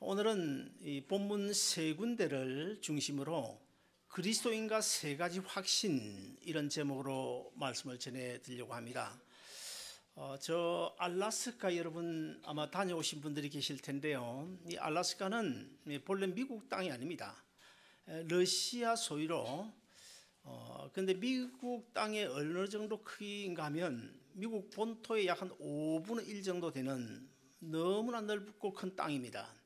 오늘은 이 본문 세 군데를 중심으로 그리스도인과 세 가지 확신, 이런 제목으로 말씀을 전해드리려고 합니다. 저 알래스카 여러분 아마 다녀오신 분들이 계실 텐데요. 이 알래스카는 본래 미국 땅이 아닙니다. 러시아 소유로 근데 미국 땅의 어느 정도 크기인가 하면 미국 본토의 약 한 5분의 1 정도 되는 너무나 넓고 큰 땅입니다.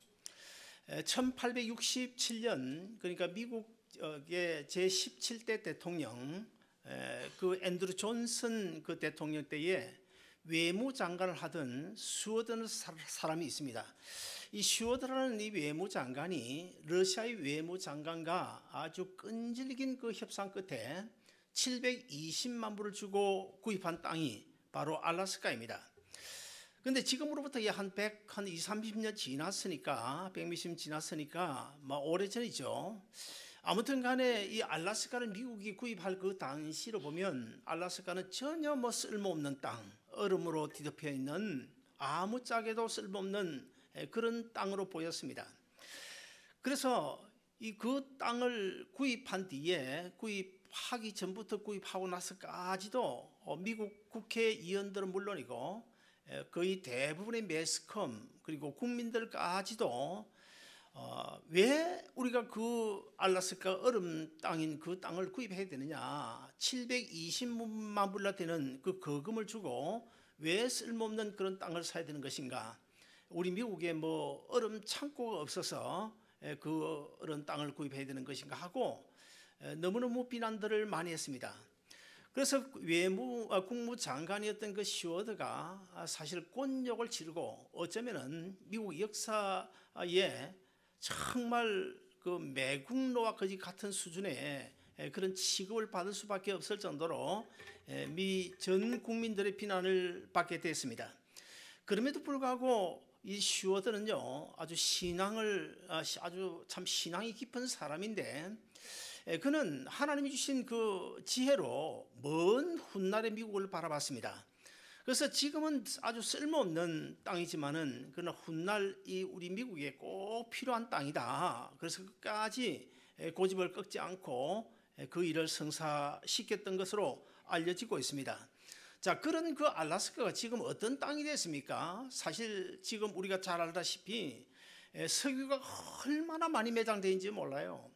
1867년 그러니까 미국의 제17대 대통령 그 앤드루 존슨 그 대통령 때에 외무장관을 하던 슈어드라는 사람이 있습니다. 이 슈어드라는 이 외무장관이 러시아의 외무장관과 아주 끈질긴 그 협상 끝에 720만 불을 주고 구입한 땅이 바로 알래스카입니다. 근데 지금으로부터 한 120-30년 지났으니까, 100몇십 지났으니까 오래전이죠. 아무튼 간에 이 알래스카를 미국이 구입할 그 당시로 보면 알래스카는 전혀 쓸모없는 땅, 얼음으로 뒤덮여 있는 아무짝에도 쓸모없는 그런 땅으로 보였습니다. 그래서 그 땅을 구입한 뒤에, 구입하기 전부터 구입하고 나서까지도 미국 국회의원들은 물론이고 거의 대부분의 매스컴 그리고 국민들까지도 왜 우리가 그 알래스카 얼음 땅인 그 땅을 구입해야 되느냐, 720만 불나 되는 그 거금을 주고 왜 쓸모없는 그런 땅을 사야 되는 것인가, 우리 미국에 얼음 창고가 없어서 그 얼음 땅을 구입해야 되는 것인가 하고 너무너무 비난들을 많이 했습니다. 그래서 국무장관이었던 그 슈어드가 사실 곤욕을 치르고 어쩌면은 미국 역사에 정말 그 매국노와 거지 같은 수준의 그런 취급을 받을 수밖에 없을 정도로 미 전 국민들의 비난을 받게 됐습니다. 그럼에도 불구하고 이 슈어드는요, 아주 참 신앙이 깊은 사람인데, 그는 하나님이 주신 그 지혜로 먼 훗날의 미국을 바라봤습니다. 그래서 지금은 아주 쓸모없는 땅이지만은 그러나 훗날 이 우리 미국에 꼭 필요한 땅이다. 그래서 끝까지 고집을 꺾지 않고 그 일을 성사시켰던 것으로 알려지고 있습니다. 자, 그런 그 알래스카가 지금 어떤 땅이 됐습니까? 사실 지금 우리가 잘 알다시피 석유가 얼마나 많이 매장되어 있는지 몰라요.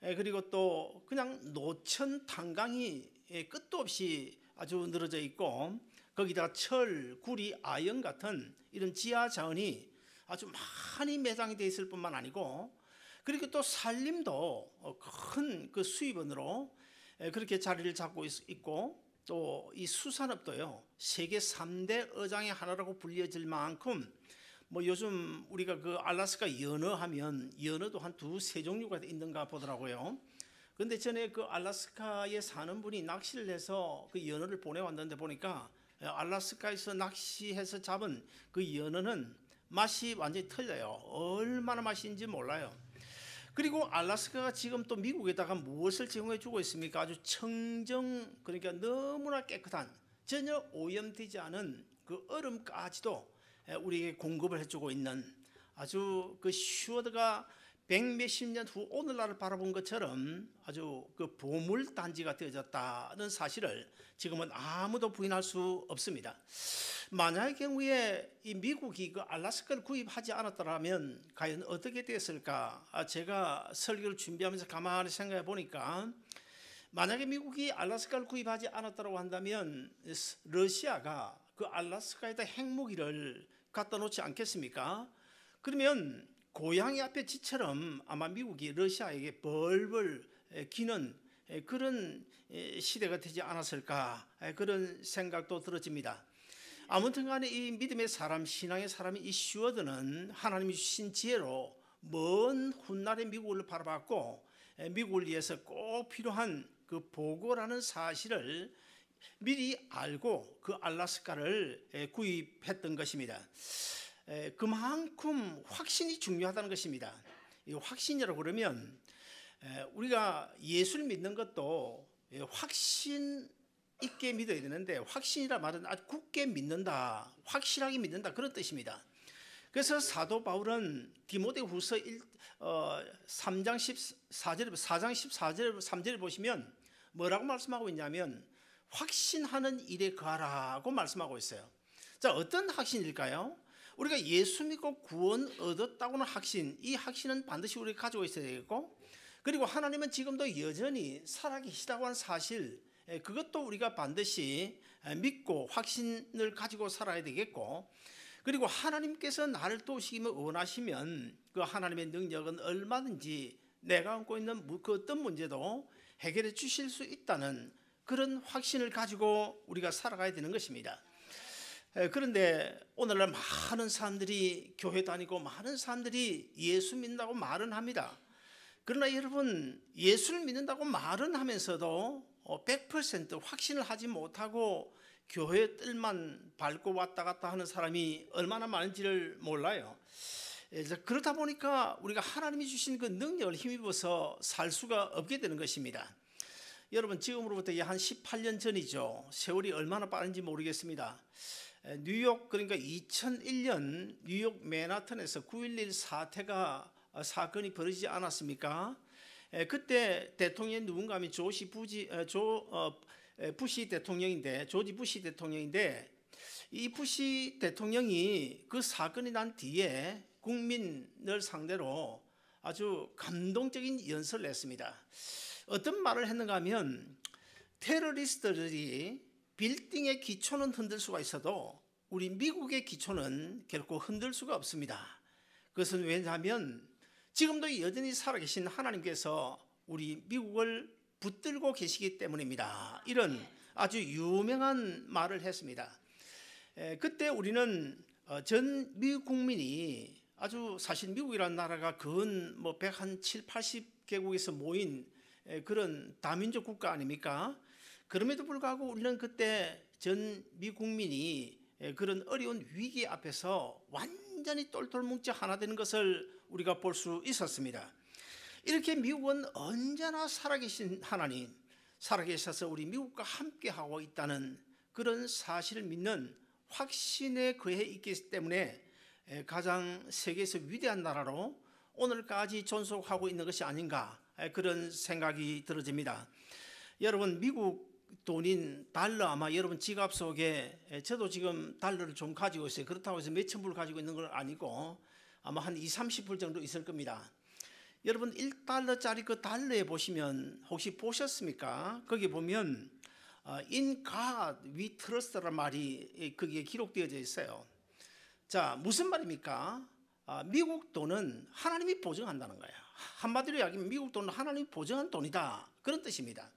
그리고 또 그냥 노천 탄광이 끝도 없이 아주 늘어져 있고, 거기다가 철, 구리, 아연 같은 이런 지하 자원이 아주 많이 매장이 되어 있을 뿐만 아니고, 그리고 또 산림도 큰 그 수입원으로 그렇게 자리를 잡고 있고, 또 이 수산업도요, 세계 3대 어장의 하나라고 불려질 만큼 요즘 우리가 그 알래스카 연어 하면 연어도 한 2-3 종류가 있는가 보더라고요. 근데 전에 그 알래스카에 사는 분이 낚시를 해서 그 연어를 보내왔는데 보니까 알래스카에서 낚시해서 잡은 그 연어는 맛이 완전히 틀려요. 얼마나 맛있는지 몰라요. 그리고 알래스카가 지금 또 미국에다가 무엇을 제공해 주고 있습니까? 아주 청정, 그러니까 너무나 깨끗한, 전혀 오염되지 않은 그 얼음까지도 우리에게 공급을 해주고 있는, 아주 그 슈어드가 100몇십 년 후 오늘날을 바라본 것처럼 아주 그 보물 단지가 되어졌다는 사실을 지금은 아무도 부인할 수 없습니다. 만약의 경우에 이 미국이 그 알래스카를 구입하지 않았더라면 과연 어떻게 됐을까? 제가 설교를 준비하면서 가만히 생각해 보니까, 만약에 미국이 알래스카를 구입하지 않았다고 한다면 러시아가 그 알래스카에다 핵무기를 갖다 놓지 않겠습니까? 그러면 고양이 앞에 쥐처럼 아마 미국이 러시아에게 벌벌 기는 그런 시대가 되지 않았을까, 그런 생각도 들어집니다. 아무튼 간에 이 믿음의 사람, 신앙의 사람인 이 슈어드는 하나님이 주신 지혜로 먼 훗날의 미국을 바라봤고, 미국을 위해서 꼭 필요한 그 보고라는 사실을 미리 알고 그 알래스카를 구입했던 것입니다. 그만큼 확신이 중요하다는 것입니다. 이 확신이라고 그러면 우리가 예수를 믿는 것도 확신 있게 믿어야 되는데, 확신이라 말은 아주 굳게 믿는다, 확실하게 믿는다, 그런 뜻입니다. 그래서 사도 바울은 디모데후서 3장 14절 3절을 보시면 뭐라고 말씀하고 있냐면 확신하는 일에 거하라고 말씀하고 있어요. 자, 어떤 확신일까요? 우리가 예수 믿고 구원 얻었다고는 확신, 이 확신은 반드시 우리가 가지고 있어야 되겠고, 그리고 하나님은 지금도 여전히 살아계시다고 하는 사실, 그것도 우리가 반드시 믿고 확신을 가지고 살아야 되겠고, 그리고 하나님께서 나를 도우시기를 원하시면 그 하나님의 능력은 얼마든지 내가 안고 있는 그 어떤 문제도 해결해 주실 수 있다는 그런 확신을 가지고 우리가 살아가야 되는 것입니다. 그런데 오늘날 많은 사람들이 교회 다니고 많은 사람들이 예수 믿는다고 말은 합니다. 그러나 여러분, 예수를 믿는다고 말은 하면서도 100% 확신을 하지 못하고 교회 뜰만 밟고 왔다 갔다 하는 사람이 얼마나 많은지를 몰라요. 그렇다 보니까 우리가 하나님이 주신 그 능력을 힘입어서 살 수가 없게 되는 것입니다. 여러분, 지금으로부터 한 18년 전이죠. 세월이 얼마나 빠른지 모르겠습니다. 뉴욕, 그러니까 2001년 뉴욕 맨하탄에서 9.11 사건이 벌어지지 않았습니까? 그때 대통령이 누군가 하면 조지 부시 대통령인데 이 부시 대통령이 그 사건이 난 뒤에 국민을 상대로 아주 감동적인 연설을 했습니다. 어떤 말을 했는가 하면 테러리스트들이 빌딩의 기초는 흔들 수가 있어도 우리 미국의 기초는 결코 흔들 수가 없습니다. 그것은 왜냐하면 지금도 여전히 살아계신 하나님께서 우리 미국을 붙들고 계시기 때문입니다. 이런 아주 유명한 말을 했습니다. 그때 우리는 전 미국 국민이 아주 사실 미국이라는 나라가 근 107, 80개국에서 모인 그런 다민족 국가 아닙니까? 그럼에도 불구하고 우리는 그때 전 미국 국민이 그런 어려운 위기 앞에서 완전히 똘똘 뭉쳐 하나 되는 것을 우리가 볼 수 있었습니다. 이렇게 미국은 언제나 살아계신 하나님, 살아계셔서 우리 미국과 함께하고 있다는 그런 사실을 믿는 확신에 거해 있기 때문에 가장 세계에서 위대한 나라로 오늘까지 존속하고 있는 것이 아닌가, 그런 생각이 들어집니다. 여러분, 미국 돈인 달러, 아마 여러분 지갑 속에, 저도 지금 달러를 좀 가지고 있어요. 그렇다고 해서 몇천 불 가지고 있는 건 아니고 아마 한 20, 30불 정도 있을 겁니다. 여러분, 1달러짜리 그 달러에 보시면 혹시 보셨습니까? 거기 보면 In God we trust라는 말이 거기에 기록되어져 있어요. 자, 무슨 말입니까? 미국 돈은 하나님이 보증한다는 거예요. 한마디로 이야기하면 미국 돈은 하나님이 보증한 돈이다, 그런 뜻입니다.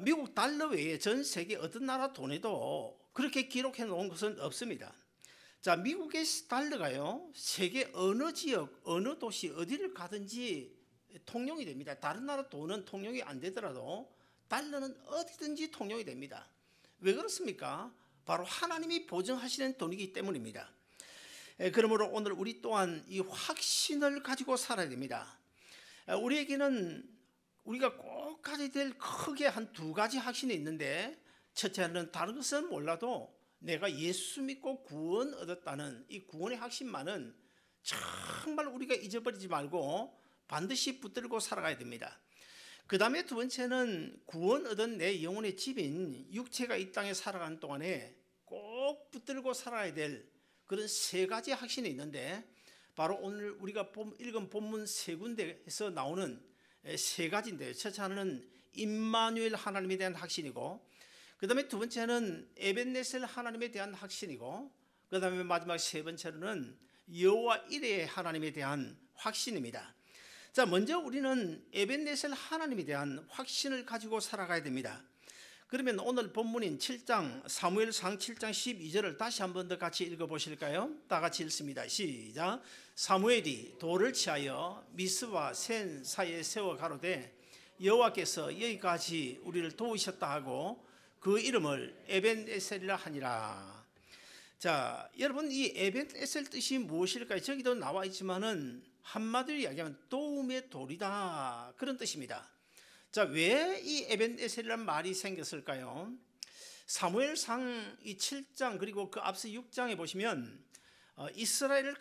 미국 달러 외에 전 세계 어떤 나라 돈에도 그렇게 기록해 놓은 것은 없습니다. 자, 미국의 달러가요, 세계 어느 지역, 어느 도시, 어디를 가든지 통용이 됩니다. 다른 나라 돈은 통용이 안 되더라도 달러는 어디든지 통용이 됩니다. 왜 그렇습니까? 바로 하나님이 보증하시는 돈이기 때문입니다. 그러므로 오늘 우리 또한 이 확신을 가지고 살아야 됩니다. 우리에게는 우리가 꼭 가져야 될 크게 한 두 가지 확신이 있는데, 첫째는 다른 것은 몰라도 내가 예수 믿고 구원 얻었다는 이 구원의 확신만은 정말 우리가 잊어버리지 말고 반드시 붙들고 살아가야 됩니다. 그 다음에 두 번째는 구원 얻은 내 영혼의 집인 육체가 이 땅에 살아가는 동안에 꼭 붙들고 살아야 될 그런 세 가지 확신이 있는데, 바로 오늘 우리가 읽은 본문 세 군데에서 나오는 세 가지인데요. 첫째 하나는 임마누엘 하나님에 대한 확신이고, 그 다음에 두 번째는 에벤네셀 하나님에 대한 확신이고, 그 다음에 마지막 세 번째로는 여호와 이레 하나님에 대한 확신입니다. 자, 먼저 우리는 에벤네셀 하나님에 대한 확신을 가지고 살아가야 됩니다. 그러면 오늘 본문인 7장 사무엘상 7장 12절을 다시 한 번 더 같이 읽어보실까요? 다 같이 읽습니다. 시작. 사무엘이 돌을 취하여 미스와 센 사이에 세워 가로되 여호와께서 여기까지 우리를 도우셨다 하고 그 이름을 에벤에셀이라 하니라. 자, 여러분, 이 에벤에셀 뜻이 무엇일까요? 저기도 나와 있지만은 한마디로 이야기하면 도움의 돌이다, 그런 뜻입니다. 자, 왜 이 에벤에셀이라는 말이 생겼을까요? 사무엘상 이 7장 그리고 그 앞서 6장에 보시면 이스라엘을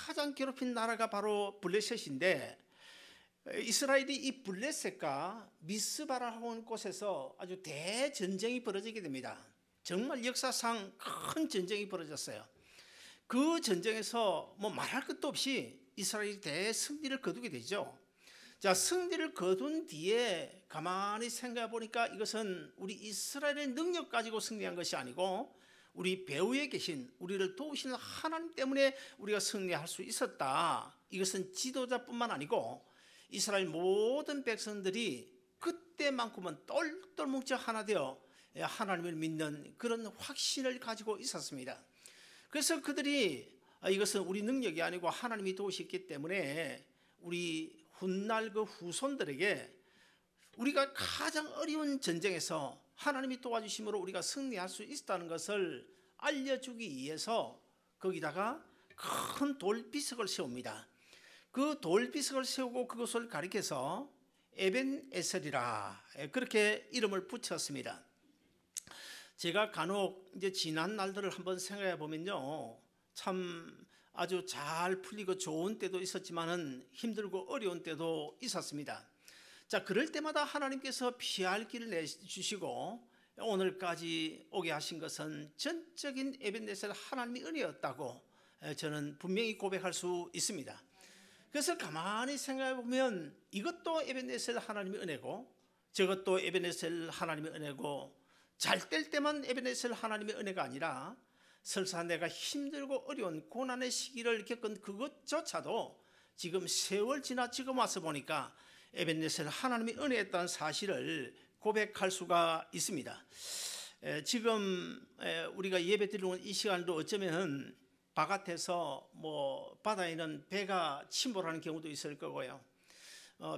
가장 괴롭힌 나라가 바로 블레셋인데, 이스라엘이 이 블레셋과 미스바라고 하는 곳에서 아주 대전쟁이 벌어지게 됩니다. 정말 역사상 큰 전쟁이 벌어졌어요. 그 전쟁에서 뭐 말할 것도 없이 이스라엘이 대승리를 거두게 되죠. 자, 승리를 거둔 뒤에 가만히 생각해 보니까 이것은 우리 이스라엘의 능력 가지고 승리한 것이 아니고 우리 배후에 계신 우리를 도우시는 하나님 때문에 우리가 승리할 수 있었다. 이것은 지도자뿐만 아니고 이스라엘 모든 백성들이 그때만큼은 똘똘 뭉쳐 하나 되어 하나님을 믿는 그런 확신을 가지고 있었습니다. 그래서 그들이 이것은 우리 능력이 아니고 하나님이 도우셨기 때문에 우리 훗날 그 후손들에게 우리가 가장 어려운 전쟁에서 하나님이 도와주심으로 우리가 승리할 수 있다는 것을 알려주기 위해서 거기다가 큰 돌비석을 세웁니다. 그 돌비석을 세우고 그것을 가리켜서 에벤에셀이라 그렇게 이름을 붙였습니다. 제가 간혹 이제 지난 날들을 한번 생각해 보면요, 참 아주 잘 풀리고 좋은 때도 있었지만은 힘들고 어려운 때도 있었습니다. 자, 그럴 때마다 하나님께서 피할 길을 내주시고 오늘까지 오게 하신 것은 전적인 에벤에셀 하나님의 은혜였다고 저는 분명히 고백할 수 있습니다. 그래서 가만히 생각해 보면 이것도 에벤에셀 하나님의 은혜고 저것도 에벤에셀 하나님의 은혜고, 잘 될 때만 에벤에셀 하나님의 은혜가 아니라 설사 내가 힘들고 어려운 고난의 시기를 겪은 그것조차도 지금 세월 지나 지금 와서 보니까 에벤에셀 하나님의 은혜였다는 사실을 고백할 수가 있습니다. 지금 우리가 예배 드리는 이 시간도 어쩌면 바깥에서 뭐 바다에는 배가 침몰하는 경우도 있을 거고요.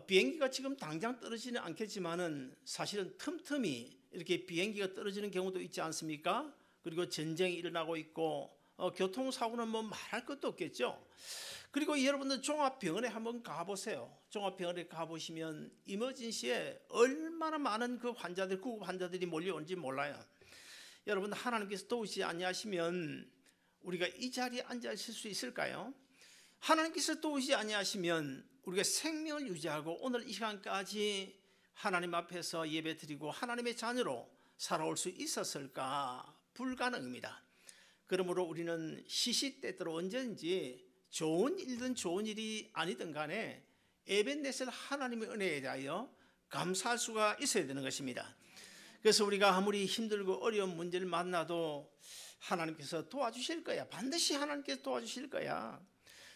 비행기가 지금 당장 떨어지는 않겠지만은 사실은 틈틈이 이렇게 비행기가 떨어지는 경우도 있지 않습니까? 그리고 전쟁이 일어나고 있고 교통사고는 뭐 말할 것도 없겠죠. 그리고 여러분들 종합병원에 한번 가보세요. 종합병원에 가보시면 이머전시에 얼마나 많은 그 환자들, 구급 환자들이 몰려오는지 몰라요. 여러분, 하나님께서 도우시지 아니하시면 우리가 이 자리에 앉아 있을 수 있을까요? 하나님께서 도우시지 아니하시면 우리가 생명을 유지하고 오늘 이 시간까지 하나님 앞에서 예배드리고 하나님의 자녀로 살아올 수 있었을까? 불가능입니다. 그러므로 우리는 시시때때로 언제든지 좋은 일든 좋은 일이 아니든 간에 에벤에셀 하나님의 은혜에 대하여 감사할 수가 있어야 되는 것입니다. 그래서 우리가 아무리 힘들고 어려운 문제를 만나도 하나님께서 도와주실 거야. 반드시 하나님께서 도와주실 거야.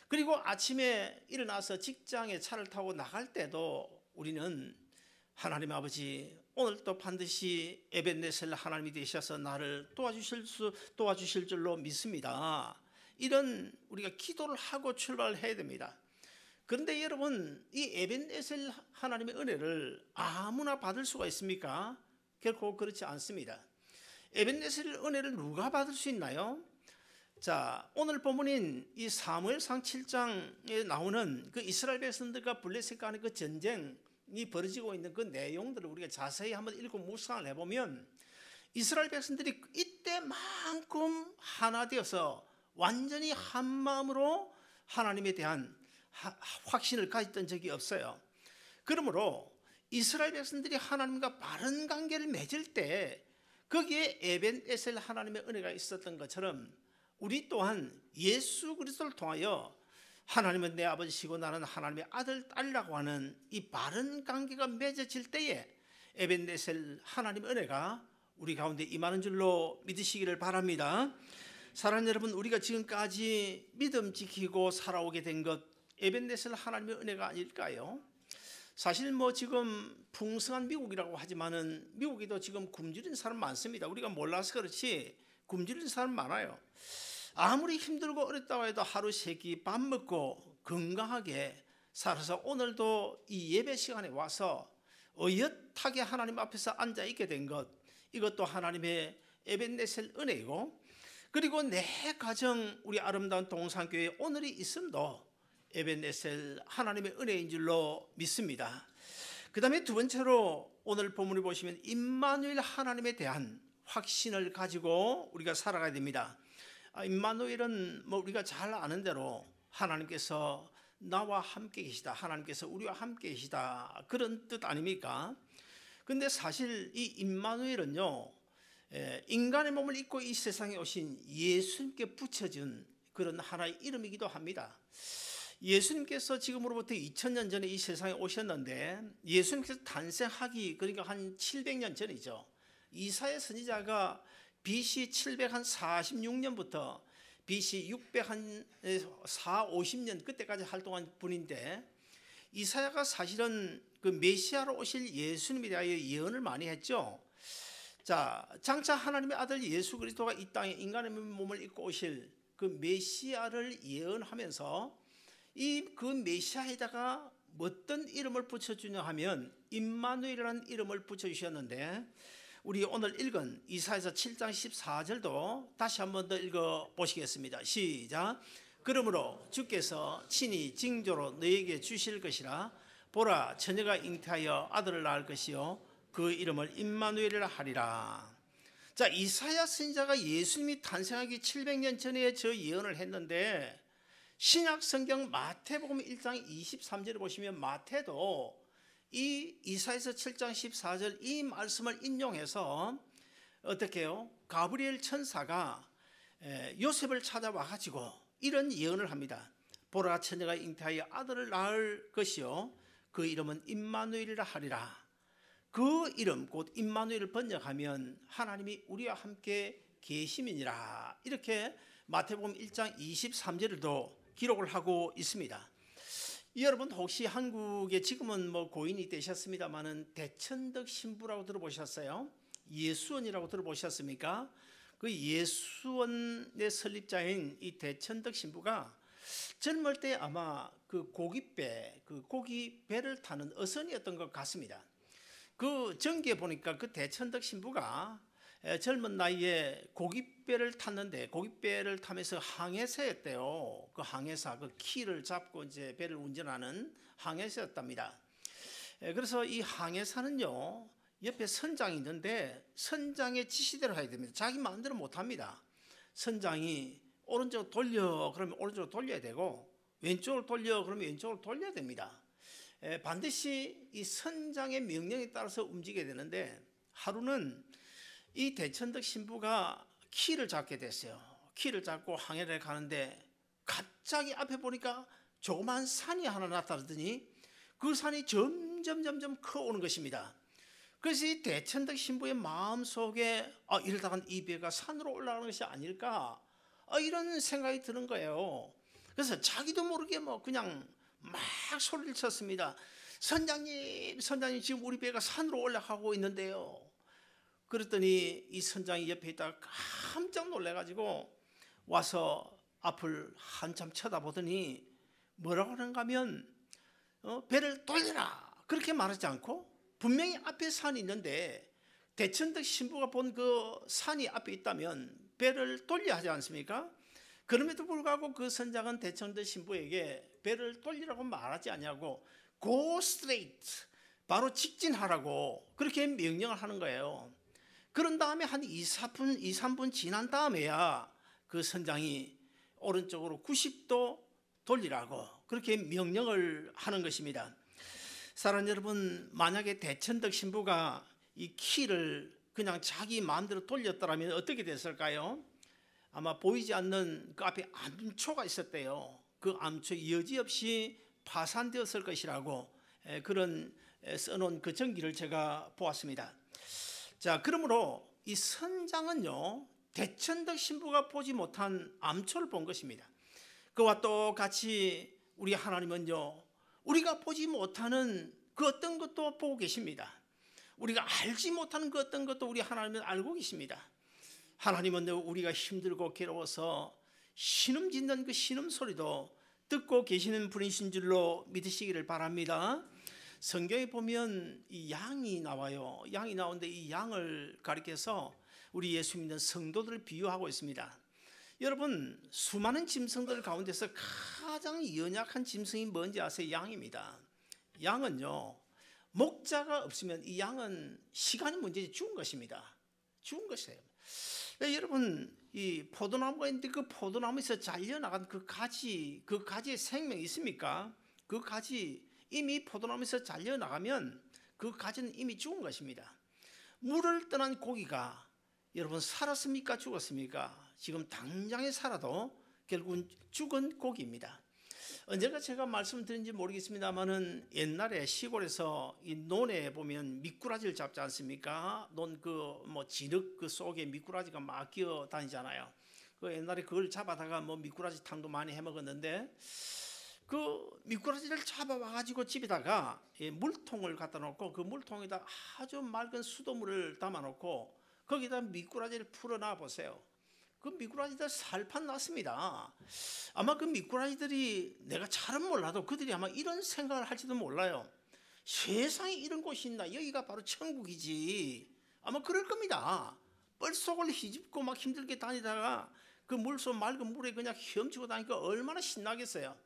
그리고 아침에 일어나서 직장에 차를 타고 나갈 때도 우리는 하나님 아버지, 오늘도 반드시 에벤에셀 하나님이 되셔서 나를 도와주실 줄로 믿습니다. 이런 우리가 기도를 하고 출발해야 됩니다. 그런데 여러분, 이 에벤에셀 하나님의 은혜를 아무나 받을 수가 있습니까? 결코 그렇지 않습니다. 에벤에셀 은혜를 누가 받을 수 있나요? 자, 오늘 본문인 이 사무엘상 7장에 나오는 그 이스라엘 백성들과 블레셋과 하는 그 전쟁이 벌어지고 있는 그 내용들을 우리가 자세히 한번 읽고 묵상을 해보면 이스라엘 백성들이 이때만큼 하나 되어서 완전히 한 마음으로 하나님에 대한 확신을 가졌던 적이 없어요. 그러므로 이스라엘 백성들이 하나님과 바른 관계를 맺을 때 거기에 에벤에셀 하나님의 은혜가 있었던 것처럼 우리 또한 예수 그리스도를 통하여 하나님은 내 아버지시고 나는 하나님의 아들, 딸이라고 하는 이 바른 관계가 맺어질 때에 에벤에셀 하나님의 은혜가 우리 가운데 임하는 줄로 믿으시기를 바랍니다. 사랑하는 여러분, 우리가 지금까지 믿음 지키고 살아오게 된 것 에벤에셀 하나님의 은혜가 아닐까요? 사실 뭐 지금 풍성한 미국이라고 하지만은 미국에도 지금 굶주린 사람 많습니다. 우리가 몰라서 그렇지 굶주린 사람 많아요. 아무리 힘들고 어렵다고 해도 하루 세 끼 밥 먹고 건강하게 살아서 오늘도 이 예배 시간에 와서 어엿하게 하나님 앞에서 앉아 있게 된 것, 이것도 하나님의 에벤에셀 은혜이고, 그리고 내 가정 우리 아름다운 동산교회 오늘이 있음도 에벤에셀 하나님의 은혜인 줄로 믿습니다. 그 다음에 두 번째로 오늘 본문을 보시면 임마누엘 하나님에 대한 확신을 가지고 우리가 살아가야 됩니다. 임마누엘은 뭐 우리가 잘 아는 대로 하나님께서 나와 함께 계시다, 하나님께서 우리와 함께 계시다, 그런 뜻 아닙니까? 근데 사실 이 임마누엘은요, 인간의 몸을 입고 이 세상에 오신 예수님께 붙여준 그런 하나의 이름이기도 합니다. 예수님께서 지금으로부터 2000년 전에 이 세상에 오셨는데, 예수님께서 탄생하기 그러니까 한 700년 전이죠. 이사야 선지자가 BC 746년부터 BC 650년 그때까지 활동한 분인데, 이사야가 사실은 그 메시아로 오실 예수님에 대하여 예언을 많이 했죠. 자, 장차 하나님의 아들 예수 그리스도가 이 땅에 인간의 몸을 입고 오실 그 메시아를 예언하면서 그 메시아에다가 어떤 이름을 붙여주냐 하면 임마누엘이라는 이름을 붙여주셨는데, 우리 오늘 읽은 이사야서 7장 14절도 다시 한 번 더 읽어보시겠습니다. 시작. 그러므로 주께서 친히 징조로 너에게 주실 것이라. 보라, 처녀가 잉태하여 아들을 낳을 것이요 그 이름을 임마누엘이라 하리라. 자, 이사야 선지자가 예수님이 탄생하기 700년 전에 저 예언을 했는데, 신약 성경 마태복음 1장 23절에 보시면 마태도 이 이사야서 7장 14절 이 말씀을 인용해서 어떻게 해요? 가브리엘 천사가 요셉을 찾아와 가지고 이런 예언을 합니다. 보라, 처녀가 잉태하여 아들을 낳을 것이요 그 이름은 임마누엘이라 하리라. 그 이름 곧 임마누엘을 번역하면 하나님이 우리와 함께 계심이니라. 이렇게 마태복음 1장 23절에도 기록을 하고 있습니다. 여러분 혹시 한국에 지금은 뭐 고인이 되셨습니다마는 대천덕 신부라고 들어보셨어요? 예수원이라고 들어보셨습니까? 그 예수원의 설립자인 이 대천덕 신부가 젊을 때 아마 그 고기배를 타는 어선이었던 것 같습니다. 그 전기에 보니까 그 대천덕 신부가 젊은 나이에 고깃배를 탔는데, 고깃배를 타면서 항해사였대요. 그 항해사, 그 키를 잡고 이제 배를 운전하는 항해사였답니다. 그래서 이 항해사는요, 옆에 선장이 있는데 선장의 지시대로 해야 됩니다. 자기 마음대로 못합니다. 선장이 오른쪽 돌려 그러면 오른쪽으로 돌려야 되고, 왼쪽으로 돌려 그러면 왼쪽으로 돌려야 됩니다. 반드시 이 선장의 명령에 따라서 움직여야 되는데, 하루는 이 대천덕 신부가 키를 잡게 됐어요. 키를 잡고 항해를 가는데 갑자기 앞에 보니까 조그만 산이 하나 나타나더니 그 산이 점점 커오는 것입니다. 그래서 이 대천덕 신부의 마음속에 이러다간 이 배가 산으로 올라가는 것이 아닐까, 이런 생각이 드는 거예요. 그래서 자기도 모르게 뭐 그냥 막 소리를 쳤습니다. 선장님 지금 우리 배가 산으로 올라가고 있는데요. 그랬더니 이 선장이 옆에 있다가 깜짝 놀래가지고 와서 앞을 한참 쳐다보더니 뭐라고 하는가 하면 배를 돌려라 그렇게 말하지 않고, 분명히 앞에 산이 있는데 대천덕 신부가 본 그 산이 앞에 있다면 배를 돌려야 하지 않습니까? 그럼에도 불구하고 그 선장은 대천덕 신부에게 배를 돌리라고 말하지 않냐고, go straight, 바로 직진하라고 그렇게 명령을 하는 거예요. 그런 다음에 한 2-3분 지난 다음에야 그 선장이 오른쪽으로 90도 돌리라고 그렇게 명령을 하는 것입니다. 사랑하는 여러분, 만약에 대천덕 신부가 이 키를 그냥 자기 마음대로 돌렸더라면 어떻게 됐을까요? 아마 보이지 않는 그 앞에 암초가 있었대요. 그 암초 여지없이 파산되었을 것이라고 그런 써놓은 그 전기를 제가 보았습니다. 자, 그러므로 이 선장은요, 대천덕 신부가 보지 못한 암초를 본 것입니다. 그와 똑같이 우리 하나님은요, 우리가 보지 못하는 그 어떤 것도 보고 계십니다. 우리가 알지 못하는 그 어떤 것도 우리 하나님은 알고 계십니다. 하나님은 우리가 힘들고 괴로워서 신음짓는 그 신음소리도 듣고 계시는 분이신 줄로 믿으시기를 바랍니다. 성경에 보면 이 양이 나와요. 양이 나오는데 이 양을 가리켜서 우리 예수 믿는 성도들을 비유하고 있습니다. 여러분, 수많은 짐승들 가운데서 가장 연약한 짐승이 뭔지 아세요? 양입니다. 양은요, 목자가 없으면 이 양은 시간이 문제지 죽은 것입니다. 죽은 것이에요. 여러분, 이 포도나무가 있는데 그 포도나무에서 잘려나간 그 가지에 생명이 있습니까? 그 가지, 이미 포도나무에서 잘려나가면 그 가지는 이미 죽은 것입니다. 물을 떠난 고기가 여러분 살았습니까? 죽었습니까? 지금 당장에 살아도 결국은 죽은 고기입니다. 언젠가 제가 말씀드린지 모르겠습니다만은 옛날에 시골에서 이 논에 보면 미꾸라지를 잡지 않습니까? 논 진흙 그 속에 미꾸라지가 막 기어 다니잖아요. 그 옛날에 그걸 잡아다가 미꾸라지 탕도 많이 해 먹었는데, 그 미꾸라지를 잡아와 가지고 집에다가 물통을 갖다 놓고 그 물통에다 아주 맑은 수돗물을 담아 놓고 거기다 미꾸라지를 풀어놔 보세요. 그 미꾸라지들 살판 났습니다. 아마 그 미꾸라지들이, 내가 잘은 몰라도 그들이 아마 이런 생각을 할지도 몰라요. 세상에 이런 곳이 있나? 여기가 바로 천국이지. 아마 그럴 겁니다. 뻘속을 휘집고 막 힘들게 다니다가 그 물속 맑은 물에 그냥 헤엄치고 다니니까 얼마나 신나겠어요.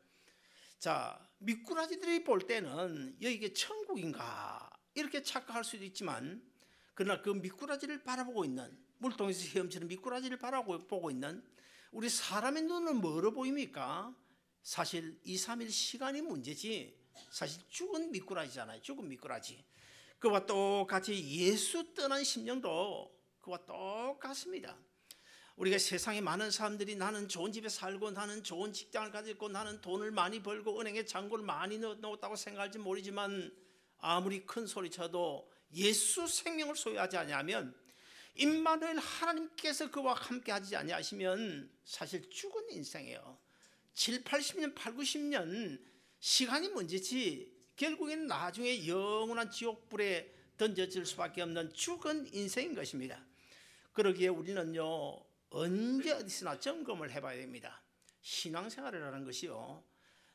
자, 미꾸라지들이 볼 때는 여기가 천국인가 이렇게 착각할 수도 있지만, 그러나 그 미꾸라지를 바라보고 있는, 물통에서 헤엄치는 미꾸라지를 바라보고 있는 우리 사람의 눈은 뭐로 보입니까? 사실 2, 3일 시간이 문제지 사실 죽은 미꾸라지잖아요. 죽은 미꾸라지. 그와 똑같이 예수 떠난 심령도 그와 똑같습니다. 우리가 세상에 많은 사람들이 나는 좋은 집에 살고 나는 좋은 직장을 가지고 나는 돈을 많이 벌고 은행에 잔고를 많이 넣었다고 생각할지 모르지만, 아무리 큰 소리 쳐도 예수 생명을 소유하지 아니하면, 임마누엘 하나님께서 그와 함께 하지 아니하시면 사실 죽은 인생이에요. 7, 80년, 8, 90년 시간이 문제지 결국에는 나중에 영원한 지옥불에 던져질 수밖에 없는 죽은 인생인 것입니다. 그러기에 우리는요, 언제 어디서나 점검을 해봐야 됩니다. 신앙생활이라는 것이요,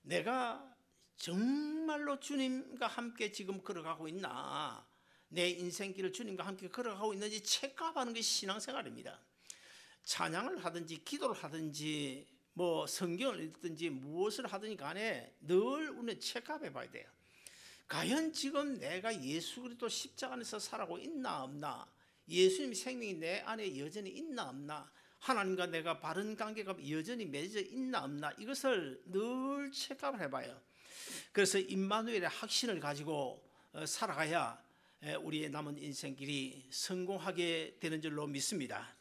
내가 정말로 주님과 함께 지금 걸어가고 있나, 내 인생길을 주님과 함께 걸어가고 있는지 체크하는 것이 신앙생활입니다. 찬양을 하든지 기도를 하든지 성경을 읽든지 무엇을 하든지 간에 늘 우리는 체크해 봐야 돼요. 과연 지금 내가 예수 그리스도 십자가 안에서 살아가고 있나 없나, 예수님 생명이 내 안에 여전히 있나 없나, 하나님과 내가 바른 관계가 여전히 맺어져 있나 없나, 이것을 늘 체크를 해봐요. 그래서 임마누엘의 확신을 가지고 살아가야 우리의 남은 인생길이 성공하게 되는 줄로 믿습니다.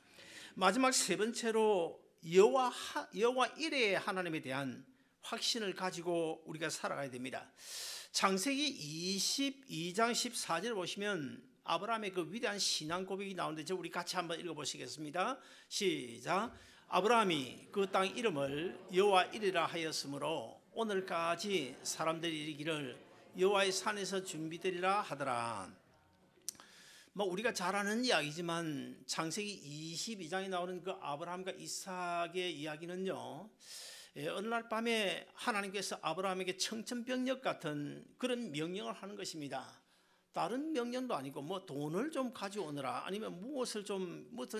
마지막 세 번째로 여호와 이레의 하나님에 대한 확신을 가지고 우리가 살아가야 됩니다. 창세기 22장 14절 보시면 아브라함의 그 위대한 신앙 고백이 나오는데 우리 같이 한번 읽어보시겠습니다. 시작. 아브라함이 그 땅 이름을 여호와 이레라 하였으므로 오늘까지 사람들이 이르기를 여호와의 산에서 준비되리라 하더라. 우리가 잘 아는 이야기지만 창세기 22장에 나오는 그 아브라함과 이삭의 이야기는요, 어느 날 밤에 하나님께서 아브라함에게 청천벽력 같은 그런 명령을 하는 것입니다. 다른 명령도 아니고 돈을 좀 가져오느라 아니면 무엇을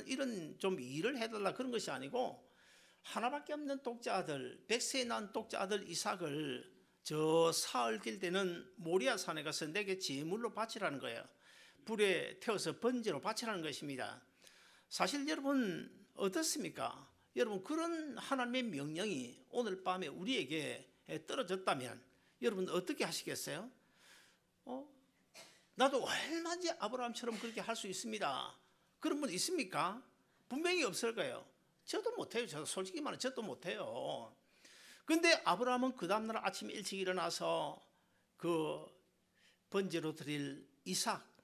이런 일을 해달라 그런 것이 아니고, 하나밖에 없는 독자 아들, 100세에 난 독자 아들 이삭을 저 사흘 길 되는 모리아 산에 가서 내게 제물로 바치라는 거예요. 불에 태워서 번제로 바치라는 것입니다. 사실 여러분 어떻습니까? 여러분 그런 하나님의 명령이 오늘 밤에 우리에게 떨어졌다면 여러분 어떻게 하시겠어요? 나도 얼마든지 아브라함처럼 그렇게 할 수 있습니다. 그런 분 있습니까? 분명히 없을 거예요. 저도 못해요. 저도 솔직히 말해 저도 못해요. 근데 아브라함은 그 다음날 아침 일찍 일어나서 그 번제로 드릴 이삭,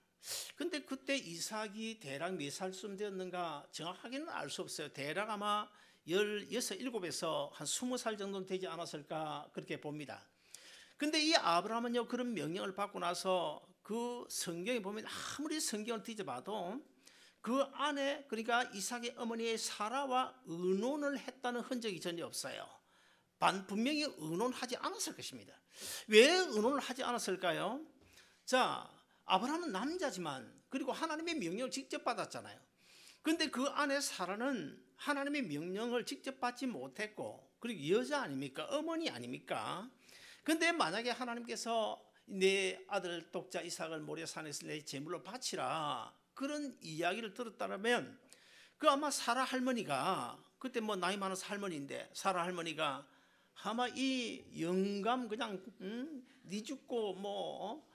근데 그때 이삭이 대략 몇 살쯤 되었는가 정확하게는 알 수 없어요. 대략 아마 16, 17에서 한 20살 정도는 되지 않았을까 그렇게 봅니다. 근데 이 아브라함은요, 그런 명령을 받고 나서 그 성경에 보면 아무리 성경을 뒤져봐도 그 안에, 그러니까 이삭의 어머니의 사라와 의논을 했다는 흔적이 전혀 없어요. 분명히 의논하지 않았을 것입니다. 왜 의논을 하지 않았을까요? 자, 아브라함은 남자지만 그리고 하나님의 명령을 직접 받았잖아요. 근데 그 안에 사라는 하나님의 명령을 직접 받지 못했고, 그리고 여자 아닙니까? 어머니 아닙니까? 근데 만약에 하나님께서 내 아들 독자 이삭을 모리아 산에서 내 제물로 바치라 그런 이야기를 들었다면 그 아마 사라 할머니가 그때 뭐 나이 많아서 할머니인데 사라 할머니가 아마 이 영감 그냥 네 죽고 뭐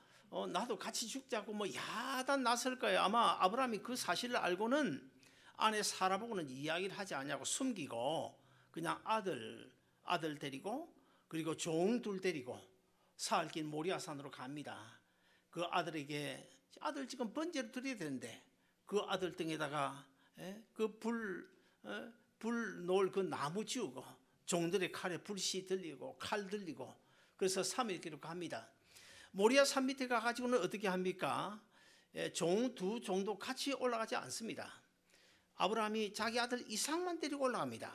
나도 같이 죽자고 뭐 야단 났을 거예요. 아마 아브라함이 그 사실을 알고는 아내 사라 보고는 이야기를 하지 않냐고 숨기고 그냥 아들 데리고 그리고 종 둘 데리고 사흘 긴 모리아산으로 갑니다. 그 아들에게 아들 지금 번제를 드려야 되는데 그 아들 등에다가 그 불 놓을 그 나무 지우고 종들의 칼에 불씨 들리고 칼 들리고 그래서 3일 길로 갑니다. 모리아 산 밑에 가가지고는 어떻게 합니까? 두 종도 같이 올라가지 않습니다. 아브라함이 자기 아들 이삭만 데리고 올라갑니다.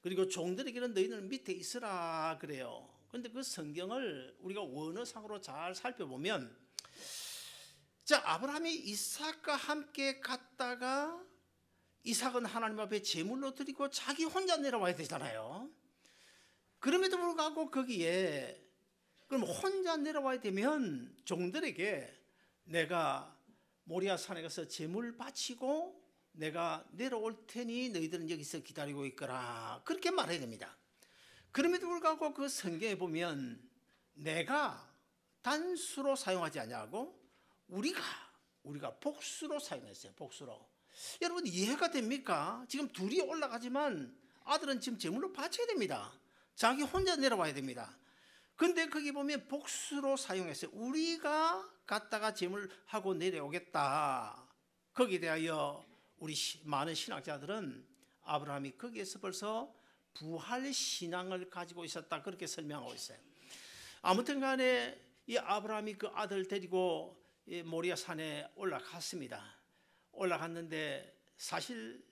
그리고 종들에게는 너희는 밑에 있으라 그래요. 그런데 그 성경을 우리가 원어상으로 잘 살펴보면 자, 아브라함이 이삭과 함께 갔다가 이삭은 하나님 앞에 제물로 드리고 자기 혼자 내려와야 되잖아요. 그럼에도 불구하고 거기에 그럼 혼자 내려와야 되면 종들에게 내가 모리아 산에 가서 제물 바치고 내가 내려올 테니 너희들은 여기서 기다리고 있거라 그렇게 말해야 됩니다. 그럼에도 불구하고 그 성경에 보면 내가 단수로 사용하지 않냐고 우리가 복수로 사용했어요. 복수로. 여러분 이해가 됩니까? 지금 둘이 올라가지만 아들은 지금 제물로 바쳐야 됩니다. 자기 혼자 내려와야 됩니다. 근데 거기 보면 복수로 사용했어요. 우리가 갔다가 제물하고 내려오겠다. 거기에 대하여 우리 많은 신학자들은 아브라함이 거기에서 벌써 부활 신앙을 가지고 있었다 그렇게 설명하고 있어요. 아무튼 간에 이 아브라함이 그 아들 데리고 모리아 산에 올라갔습니다. 올라갔는데 사실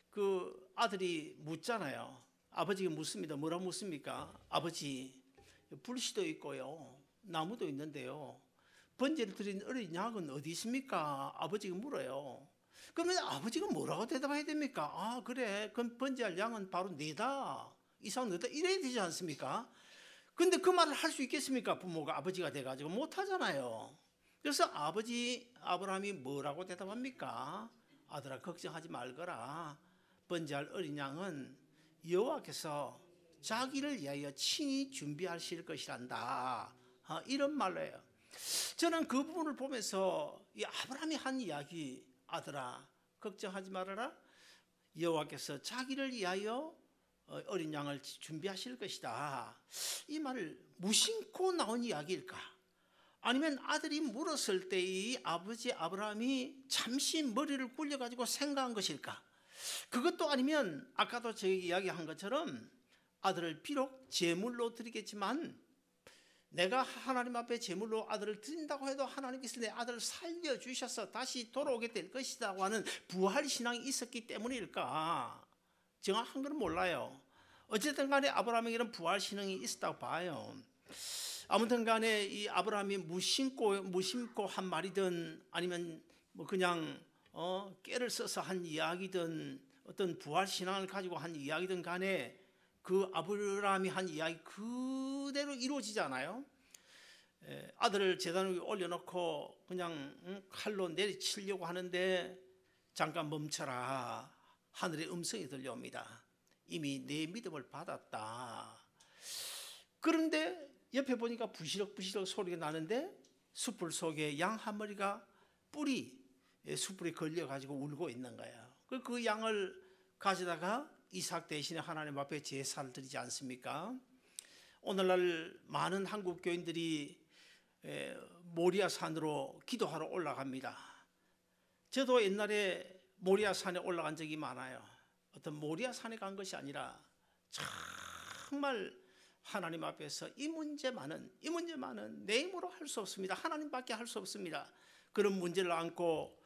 그 아들이 묻잖아요. 아버지가 묻습니다. 뭐라 묻습니까? 아버지 불씨도 있고요 나무도 있는데요 번제를 드린 어린 양은 어디 있습니까? 아버지가 물어요. 그러면 아버지가 뭐라고 대답해야 됩니까? 아 그래 그럼 번제할 양은 바로 네다 이상 너다 이래야 되지 않습니까? 근데 그 말을 할 수 있겠습니까? 부모가 아버지가 돼가지고 못하잖아요. 그래서 아브라함이 뭐라고 대답합니까? 아들아 걱정하지 말거라. 번제할 어린 양은 여호와께서 자기를 위하여 친히 준비하실 것이란다. 이런 말로 해요. 저는 그 부분을 보면서 이 아브라함이 한 이야기 아들아 걱정하지 말아라. 여호와께서 자기를 위하여 어린 양을 준비하실 것이다. 이 말을 무심코 나온 이야기일까? 아니면 아들이 물었을 때 이 아버지 아브라함이 잠시 머리를 굴려가지고 생각한 것일까? 그것도 아니면 아까도 제가 이야기한 것처럼 아들을 비록 제물로 드리겠지만 내가 하나님 앞에 제물로 아들을 드린다고 해도 하나님께서 내 아들을 살려주셔서 다시 돌아오게 될 것이라고 하는 부활신앙이 있었기 때문일까? 정확한 건 몰라요. 어쨌든 간에 아브라함에게는 부활신앙이 있었다고 봐요. 아무튼 간에 이 아브라함이 무심코 한 말이든 아니면 뭐 그냥 깨를 써서 한 이야기든 어떤 부활신앙을 가지고 한 이야기든 간에 그 아브라함이 한 이야기 그대로 이루어지잖아요. 아들을 제단 위에 올려놓고 그냥 칼로 내리치려고 하는데 잠깐 멈춰라. 하늘의 음성이 들려옵니다. 이미 내 믿음을 받았다. 그런데 옆에 보니까 부시럭부시럭 소리가 나는데 숯불 속에 양 한 마리가 숯불에 걸려가지고 울고 있는 거예요. 그 양을 가져다가 이삭 대신에 하나님 앞에 제사를 드리지 않습니까? 오늘날 많은 한국 교인들이 모리아 산으로 기도하러 올라갑니다. 저도 옛날에 모리아 산에 올라간 적이 많아요. 어떤 모리아 산에 간 것이 아니라 정말 하나님 앞에서 이 문제만은 내 힘으로 할 수 없습니다. 하나님밖에 할 수 없습니다. 그런 문제를 안고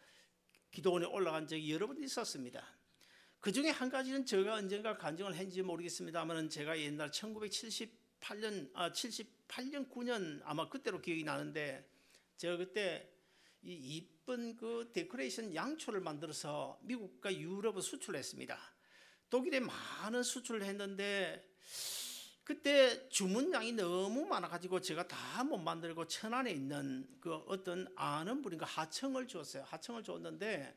기도원에 올라간 적이 여러 번 있었습니다. 그 중에 한 가지는 제가 언젠가 간증을 했는지 모르겠습니다만 제가 옛날 1978년, 9년 아마 그때로 기억이 나는데 제가 그때 이 이쁜 그 데코레이션 양초를 만들어서 미국과 유럽을 수출했습니다. 독일에 많은 수출을 했는데 그때 주문량이 너무 많아가지고 제가 다 못 만들고 천안에 있는 그 어떤 아는 분인가 하청을 줬어요. 하청을 줬는데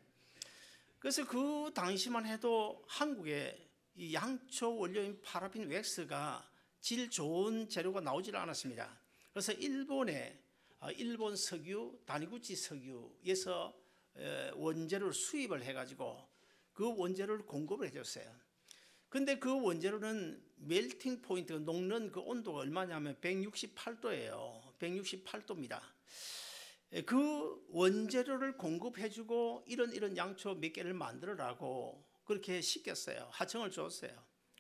그래서 그 당시만 해도 한국에 이 양초 원료인 파라핀 웩스가 질 좋은 재료가 나오질 않았습니다. 그래서 일본 석유, 다니구치 석유에서 원재료를 수입을 해가지고 그 원재료를 공급을 해줬어요. 근데 그 원재료는 멜팅 포인트, 녹는 그 온도가 얼마냐면 168도예요. 168도입니다. 그 원재료를 공급해주고 이런 양초 몇 개를 만들어라고 그렇게 시켰어요. 하청을 줬어요.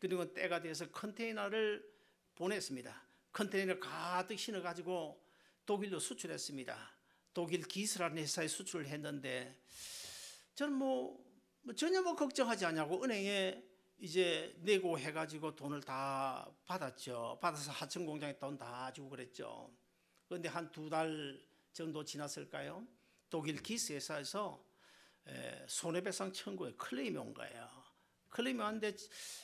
그리고 때가 돼서 컨테이너를 보냈습니다. 컨테이너 가득 실어가지고 독일로 수출했습니다. 독일 기스라는 회사에 수출을 했는데 저는 전혀 걱정하지 않냐고 은행에 이제 내고 해가지고 돈을 다 받았죠. 받아서 하청 공장에 돈 다 주고 그랬죠. 그런데 한 2달 정도 지났을까요? 독일 기스 회사에서 손해배상 청구에 클레임이 온 거예요. 클레임이 왔는데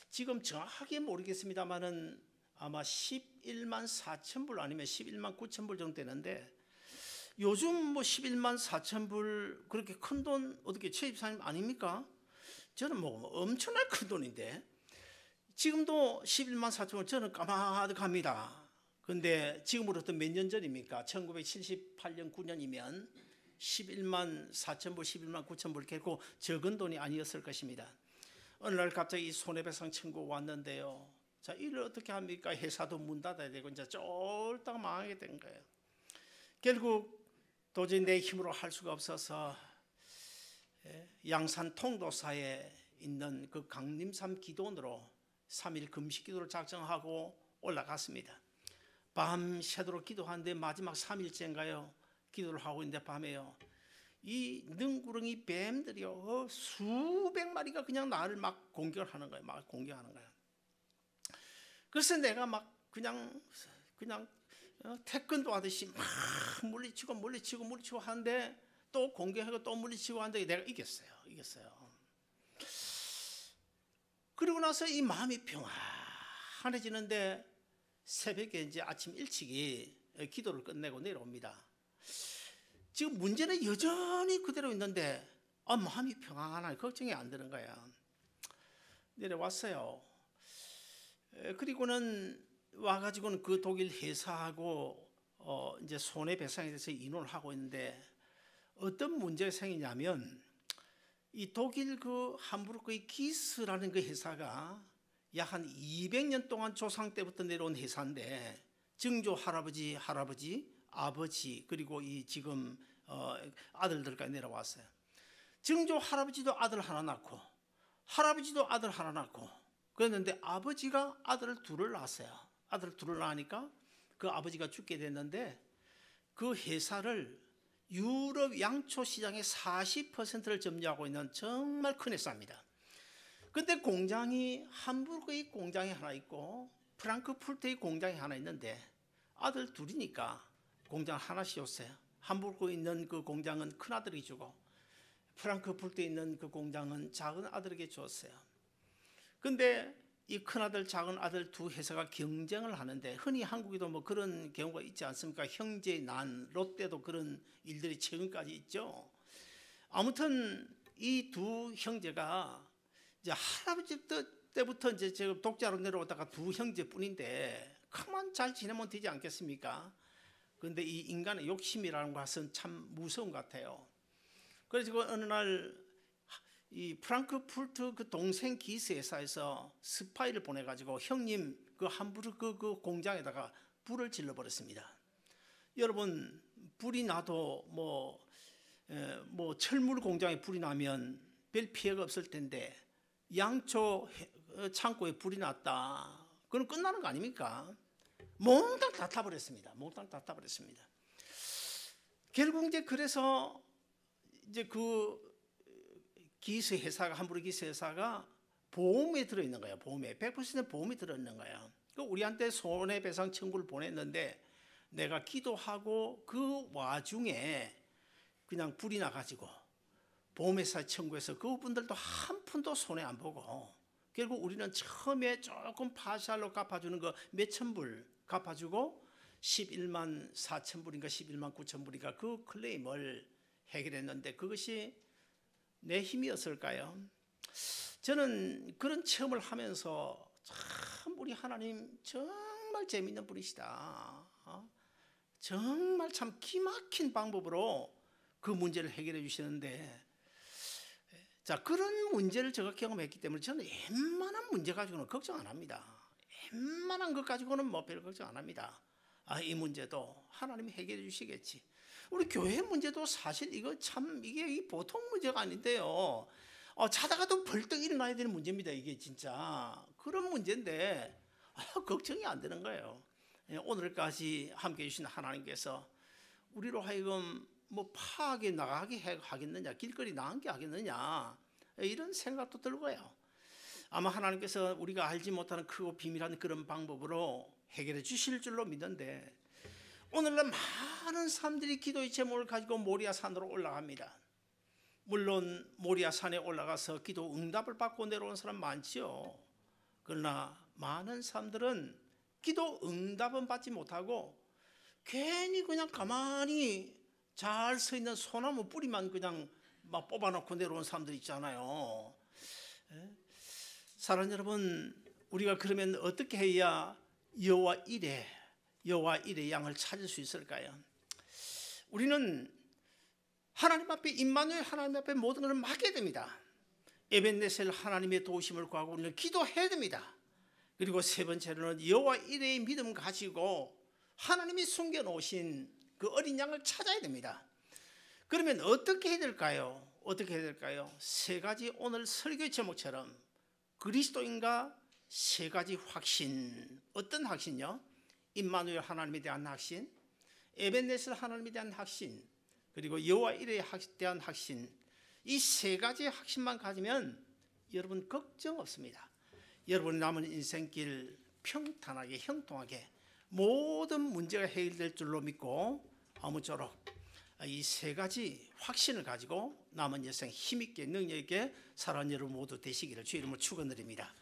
지금 정확하게 모르겠습니다만은 아마 11만 4천 불 아니면 11만 9천 불 정도 되는데 요즘 11만 4천 불 그렇게 큰 돈 어떻게 최 집사님 아닙니까? 저는 엄청나게 큰 돈인데 지금도 11만 4천 불 저는 까마득합니다. 근데 지금으로부터 몇 년 전입니까? 1978년 9년이면 11만 4천 불, 11만 9천 불 결코 적은 돈이 아니었을 것입니다. 어느 날 갑자기 손해배상 청구가 왔는데요. 자, 이를 어떻게 합니까? 회사도 문 닫아야 되고 이제 쫄딱 망하게 된 거예요. 결국 도저히 내 힘으로 할 수가 없어서 양산 통도사에 있는 그 강림산 기도원으로 3일 금식 기도를 작정하고 올라갔습니다. 밤새도록 기도하는데 마지막 3일째인가요? 기도를 하고 있는데 밤에요. 이 능구렁이 뱀들이요 수백 마리가 그냥 나를 막 공격하는 거예요. 막 공격하는 거예요. 그래서 내가 막 그냥 태권도 하듯이 막 물리치고 하는데 또 공격하고 또 물리치고 하는데 내가 이겼어요. 그리고 나서 이 마음이 평안해지는데 새벽에 이제 아침 일찍이 기도를 끝내고 내려옵니다. 지금 문제는 여전히 그대로 있는데 마음이 평안하게 걱정이 안 되는 거야. 내려왔어요. 그리고는 와가지고는 그 독일 회사하고 이제 손해배상에 대해서 의논을 하고 있는데 어떤 문제가 생기냐면 이 독일 그 함부르크의 기스라는 그 회사가 약 한 200년 동안 조상 때부터 내려온 회사인데 증조 할아버지, 아버지 그리고 이 지금 아들들까지 내려왔어요. 증조 할아버지도 아들 하나 낳고 할아버지도 아들 하나 낳고 그랬는데 아버지가 아들을 둘을 낳았어요. 아들을 둘을 낳으니까 그 아버지가 죽게 됐는데 그 회사를 유럽 양초 시장의 40%를 점유하고 있는 정말 큰 회사입니다. 근데 공장이 함부르크의 공장이 하나 있고 프랑크푸르트의 공장이 하나 있는데 아들 둘이니까 공장 하나씩 줬어요. 함부르크에 있는 그 공장은 큰 아들이 주고 프랑크푸르트에 있는 그 공장은 작은 아들에게 줬어요. 근데 이 큰아들 작은아들 두 회사가 경쟁을 하는데 흔히 한국에도 그런 경우가 있지 않습니까? 형제 난 롯데도 그런 일들이 최근까지 있죠. 아무튼 이 두 형제가 이제 할아버지 때부터 이제 지금 독자로 내려오다가 두 형제뿐인데 가만 잘 지내면 되지 않겠습니까? 그런데 이 인간의 욕심이라는 것은 참 무서운 것 같아요. 그래서 어느 날 이 프랑크푸르트 그 동생 기스 회사에서 스파이를 보내가지고 형님 그 함부르크 그 공장에다가 불을 질러 버렸습니다. 여러분 불이 나도 철물 공장에 불이 나면 별 피해가 없을 텐데 양초 창고에 불이 났다. 그럼 끝나는 거 아닙니까? 몽땅 다 타버렸습니다. 결국 이제 그래서 이제 그 기스 회사가 함부르크 기스 회사가 보험에 들어있는 거예요. 보험에 100% 보험이 들어있는 거예요. 우리한테 손해배상 청구를 보냈는데 내가 기도하고 그 와중에 그냥 불이 나가지고 보험회사 청구해서 그분들도 한 푼도 손해 안 보고 결국 우리는 처음에 조금 파샬로 갚아주는 거 몇천 불 갚아주고 11만 4천 불인가 11만 9천 불인가 그 클레임을 해결했는데 그것이 내 힘이었을까요? 저는 그런 체험을 하면서 참 우리 하나님 정말 재미있는 분이시다. 정말 참 기막힌 방법으로 그 문제를 해결해 주시는데, 자, 그런 문제를 제가 경험했기 때문에 저는 웬만한 문제 가지고는 걱정 안 합니다. 웬만한 것 가지고는 뭐 별 걱정 안 합니다. 이 문제도 하나님이 해결해 주시겠지. 우리 교회 문제도 사실 이거 참 이게 보통 문제가 아닌데요. 자다가도 벌떡 일어나야 되는 문제입니다. 이게 진짜 그런 문제인데 걱정이 안 되는 거예요. 오늘까지 함께 해주신 하나님께서 우리로 하여금 뭐 파하게 나가게 하겠느냐, 길거리 나가게 하겠느냐, 이런 생각도 들고요. 아마 하나님께서 우리가 알지 못하는 크고 비밀한 그런 방법으로 해결해 주실 줄로 믿는데, 오늘날 많은 사람들이 기도의 제목을 가지고 모리아 산으로 올라갑니다. 물론 모리아 산에 올라가서 기도 응답을 받고 내려온 사람 많지요. 그러나 많은 사람들은 기도 응답은 받지 못하고 괜히 그냥 가만히 잘 서 있는 소나무 뿌리만 그냥 막 뽑아놓고 내려온 사람들 있잖아요. 사랑하는 여러분, 우리가 그러면 어떻게 해야 여호와 일의 양을 찾을 수 있을까요? 우리는 하나님 앞에, 임마누엘 하나님 앞에 모든 것을 맡겨야 됩니다. 에벤네셀 하나님의 도우심을 구하고 우리는 기도해야 됩니다. 그리고 세 번째로는 여호와 일의 믿음 가지고 하나님이 숨겨놓으신 그 어린 양을 찾아야 됩니다. 그러면 어떻게 해야 될까요? 어떻게 해야 될까요? 세 가지, 오늘 설교의 제목처럼 그리스도인과 세 가지 확신. 어떤 확신요? 임마누엘 하나님에 대한 확신, 에벤네셀 하나님에 대한 확신, 그리고 여호와 일에 대한 확신. 이 세 가지 확신만 가지면 여러분 걱정 없습니다. 여러분 남은 인생길 평탄하게 형통하게 모든 문제가 해결될 줄로 믿고 아무쪼록 이 세 가지 확신을 가지고 남은 여생 힘있게 능력 있게 살아가는 여러분 모두 되시기를 주의 이름으로 축원드립니다.